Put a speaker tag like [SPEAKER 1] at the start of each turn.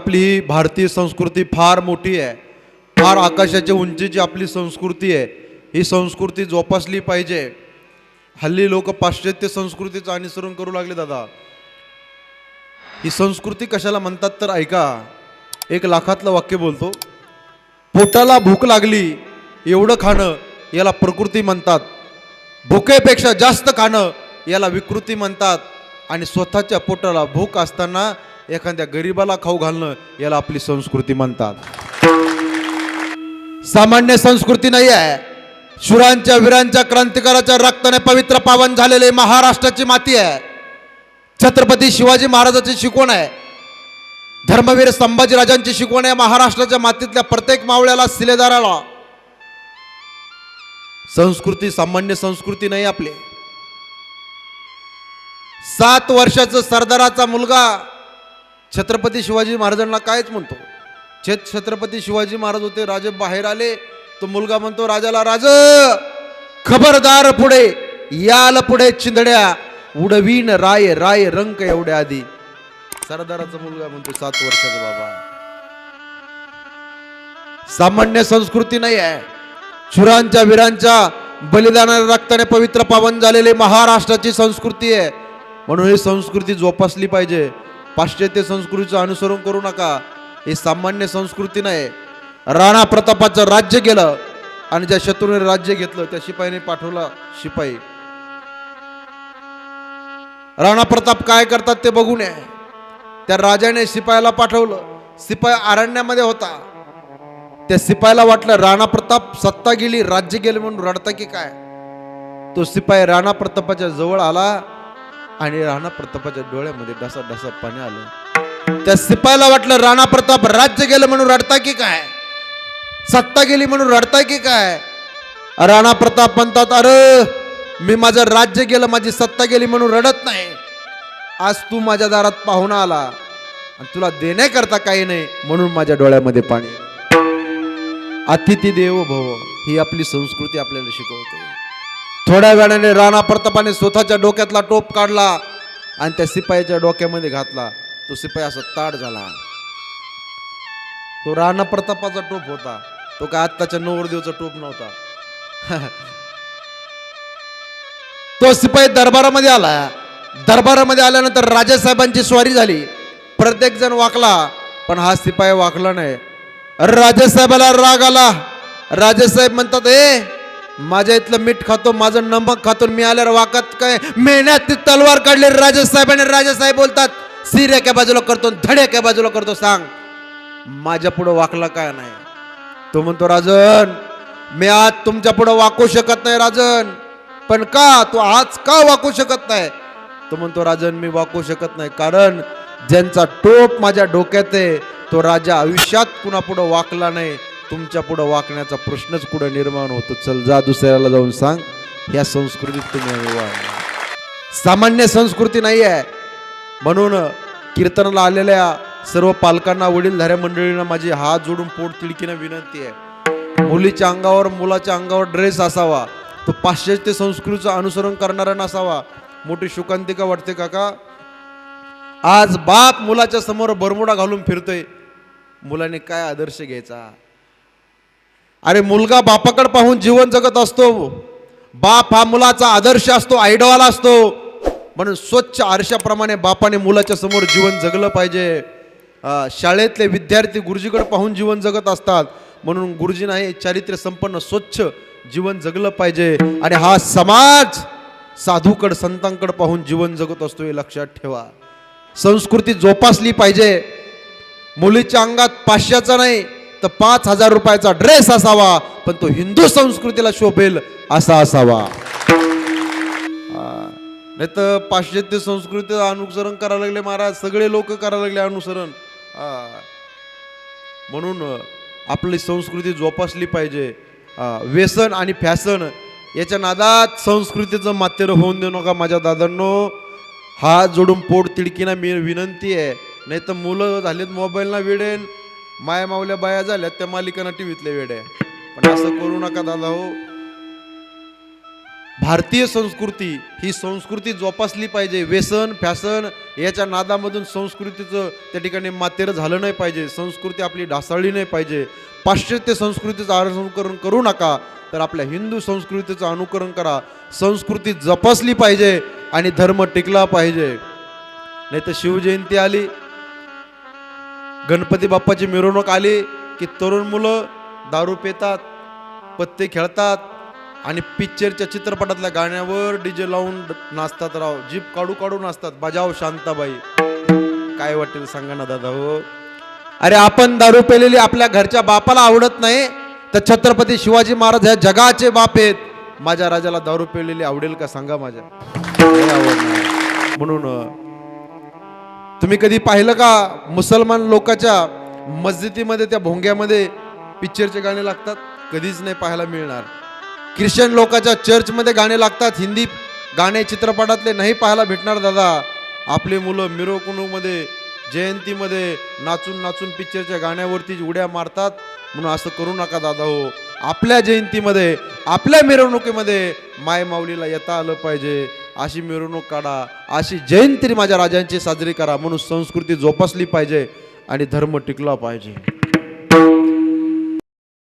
[SPEAKER 1] आपली ही भारतीय संस्कृती फार मोठी आहे, फार आकाशाच्या उंचीची आपली संस्कृती आहे. ही संस्कृती जोपासली पाहिजे. हल्ली लोक पाश्चात्य संस्कृतीचं अनुसरण करू लागले. दादा, ही संस्कृती कशाला म्हणतात तर ऐका. 1,00,000तलं वाक्य बोलतो. पोटाला भूक लागली एवढं खाणं याला प्रकृती म्हणतात. भुकेपेक्षा जास्त खाणं याला विकृती म्हणतात. आणि स्वतःच्या पोटाला भूक असताना एखाद्या गरीबाला खाऊ घालणं याला आपली संस्कृती म्हणतात. सामान्य संस्कृती नाही आहे. शूरांच्या वीरांच्या क्रांतिकाराच्या रक्ताने पवित्र पावन झालेले महाराष्ट्राची माती आहे. छत्रपती शिवाजी महाराजांची शिकवण आहे. धर्मवीर संभाजीराजांची शिकवण आहे. महाराष्ट्राच्या मातीतल्या प्रत्येक मावळ्याला, सिलेदाराला. संस्कृती सामान्य संस्कृती नाही आपली. 7 वर्षाचा सरदाराचा मुलगा छत्रपती शिवाजी महाराजांना कायच म्हणतो. छत्रपती शिवाजी महाराज होते, राजे बाहेर आले, तो मुलगा म्हणतो राजाला, राज खबरदार, पुढे याल, पुढे चिंधड्या उडवीन राय राय रंक एवढ्या आधी. सरदाराचा मुलगा म्हणतो 7 वर्षाचा बाबा. सामान्य संस्कृती नाही आहे. शूरांच्या वीरांच्या बलिदानाच्या रक्ताने पवित्र पावन झालेली महाराष्ट्राची संस्कृती आहे. म्हणून ही संस्कृती जोपासली पाहिजे. पाश्चात्य संस्कृतीचं अनुसरण करू नका. ही सामान्य संस्कृती नाही. राणा प्रतापाचं राज्य गेलं आणि ज्या शत्रूने राज्य घेतलं त्या शिपाईने पाठवला शिपाई. राणा प्रताप काय करतात ते बघून आहे. त्या राजाने शिपायाला पाठवलं. शिपाई अरण्यामध्ये होता. त्या शिपायाला वाटलं राणा प्रताप सत्ता गेली, राज्य गेले म्हणून रडता की काय. तो शिपाई राणा प्रतापाच्या जवळ आला आणि राणा प्रतापाच्या डोळ्यामध्ये डसा डसा पाणी आलं. त्या शिपायाला वाटलं राणा प्रताप राज्य गेलं म्हणून रडता की काय, सत्ता गेली म्हणून रडताय की काय. राणा प्रताप म्हणतात, अरे मी माझं राज्य गेलं, माझी सत्ता गेली म्हणून रडत नाही. आज तू माझ्या दारात पाहुणा आला आणि तुला देण्याकरता काही नाही म्हणून माझ्या डोळ्यामध्ये पाणी. अतिथी देवो भव ही आपली संस्कृती आपल्याला शिकवते. थोड्या वेळाने राणा प्रतापाने स्वतःच्या डोक्यातला टोप काढला आणि त्या शिपायाच्या डोक्यामध्ये घातला. तो शिपाई असा ताड झाला. तो राणा प्रतापाचा टोप होता. तो काय आत्ताच्या नवरदेवचा टोप नव्हता. तो शिपाई दरबारामध्ये आला. दरबारामध्ये आल्यानंतर राजासाहेबांची स्वारी झाली. प्रत्येक जण वाकला पण हा शिपाई वाकला नाही. राजासाहेबाला राग आला. राजासाहेब म्हणतात, माझ्या इथलं मीठ खातो, माझं नमक खातो, मी आल्यावर वाकत काय. मेहनत ती तलवार काढली राजासाहेबांनी. राजासाहेब बोलतात, सिर एका बाजूला करतो, धड एका बाजूला करतो, सांग माझ्या पुढे वाकला काय नाही. तो म्हणतो, राजन मी आज तुमच्या पुढे वाकू शकत नाही राजन. पण का, तू आज का वाकू शकत नाही. तो म्हणतो, राजन मी वाकू शकत नाही कारण ज्यांचा टोप माझ्या डोक्यात आहे तो राजा आयुष्यात कुणा पुढे वाकला नाही. तुमच्या पुढे वाकण्याचा प्रश्नच कुठे निर्माण होतो. चल जा दुसऱ्याला जाऊन सांग, या संस्कृतीत तुम्ही सामान्य संस्कृती नाही आहे. म्हणून कीर्तनाला आलेल्या सर्व पालकांना, वडीलधाऱ्या मंडळींना माझी हात जोडून पोट तिडकीनं विनंती आहे. मुलीच्या अंगावर, मुलाच्या अंगावर ड्रेस असावा. तो पाश्चात्य संस्कृतीचं अनुसरण करणारा नसावा. मोठी शोकांतिका वाटते काका. आज बाप मुलाच्या समोर बरमुडा घालून फिरतोय. मुलाने काय आदर्श घ्यायचा. अरे मुलगा बापाकडे पाहून जीवन जगत असतो. बाप हा मुलाचा आदर्श असतो, आयडॉल असतो. म्हणून स्वच्छ आरशाप्रमाणे बापाने मुलाच्या समोर जीवन जगलं पाहिजे. शाळेतले विद्यार्थी गुरुजीकडे पाहून जीवन जगत असतात. म्हणून गुरुजींना हे चारित्र्य संपन्न स्वच्छ जीवन जगलं पाहिजे. आणि हा समाज साधूकडे, संतांकडे पाहून जीवन जगत असतो, हे लक्षात ठेवा. संस्कृती जोपासली पाहिजे. मुलीच्या अंगात 500चा नाही तर 5,000 रुपयाचा ड्रेस असावा, पण तो हिंदू संस्कृतीला शोभेल असा असावा. नाही तर पाश्चात्य संस्कृतीचं अनुसरण करायला लागले महाराज. सगळे लोक करायला लागले अनुसरण. म्हणून आपली संस्कृती जोपासली पाहिजे. व्यसन आणि फॅशन याच्या नादात संस्कृतीचं मातेर होऊन देऊ नका माझ्या दादांनो. हात जोडून पोट तिडकीना मी विनंती आहे. नाही तर मुलं झालेत मोबाईलना वेडे, माया मावल्या बाया झाल्यात त्या मालिकांना टीव्हीतल्या वेड्या. पण असं करू नका दादा हो. भारतीय संस्कृती ही संस्कृती जोपासली पाहिजे. व्यसन फॅशन याच्या नादामधून संस्कृतीचं त्या ठिकाणी मातेर झालं नाही पाहिजे. संस्कृती आपली ढासळली नाही पाहिजे. पाश्चात्य संस्कृतीचं अनुकरण करू नका, तर आपल्या हिंदू संस्कृतीचं अनुकरण करा. संस्कृती जपासली पाहिजे आणि धर्म टिकला पाहिजे. नाही तर शिवजयंती आली, गणपती बाप्पाची मिरवणूक आली की तरुण मुलं दारू पितात, पत्ते खेळतात आणि पिक्चरच्या चित्रपटातल्या गाण्यावर डीजे लावून नाचतात. राव जीप काढू काढू नाचतात. बजाव शांताबाई. काय वाटेल सांगा ना दादा हो. अरे आपण दारू पेलेली आपल्या घरच्या बापाला आवडत नाही, तर छत्रपती शिवाजी महाराज ह्या जगाचे बाप आहेत. माझ्या राजाला दारू पेलेली आवडेल का सांगा. माझ्या नाही आवडणार. म्हणून तुम्ही कधी पाहिलं का मुसलमान लोकांच्या मस्जिदीमध्ये त्या भोंग्यामध्ये पिक्चरचे गाणे लागतात? कधीच नाही पाहायला मिळणार. ख्रिश्चन लोकांच्या चर्चमध्ये गाणे लागतात, हिंदी गाणे चित्रपटातले नाही पाहायला भेटणार दादा. आपली मुलं मिरवणुकीमध्ये जयंतीमध्ये नाचून नाचून पिक्चरच्या गाण्यावरती उड्या मारतात. म्हणून असं करू नका दादा हो. आपल्या जयंतीमध्ये आपल्या मिरवणुकीमध्ये माय माऊलीला येता आलं पाहिजे. अशी मिरवणूक काढा, अशी जयंती माझ्या राजांची साजरी करा. म्हणून संस्कृती जोपासली पाहिजे आणि धर्म टिकला पाहिजे.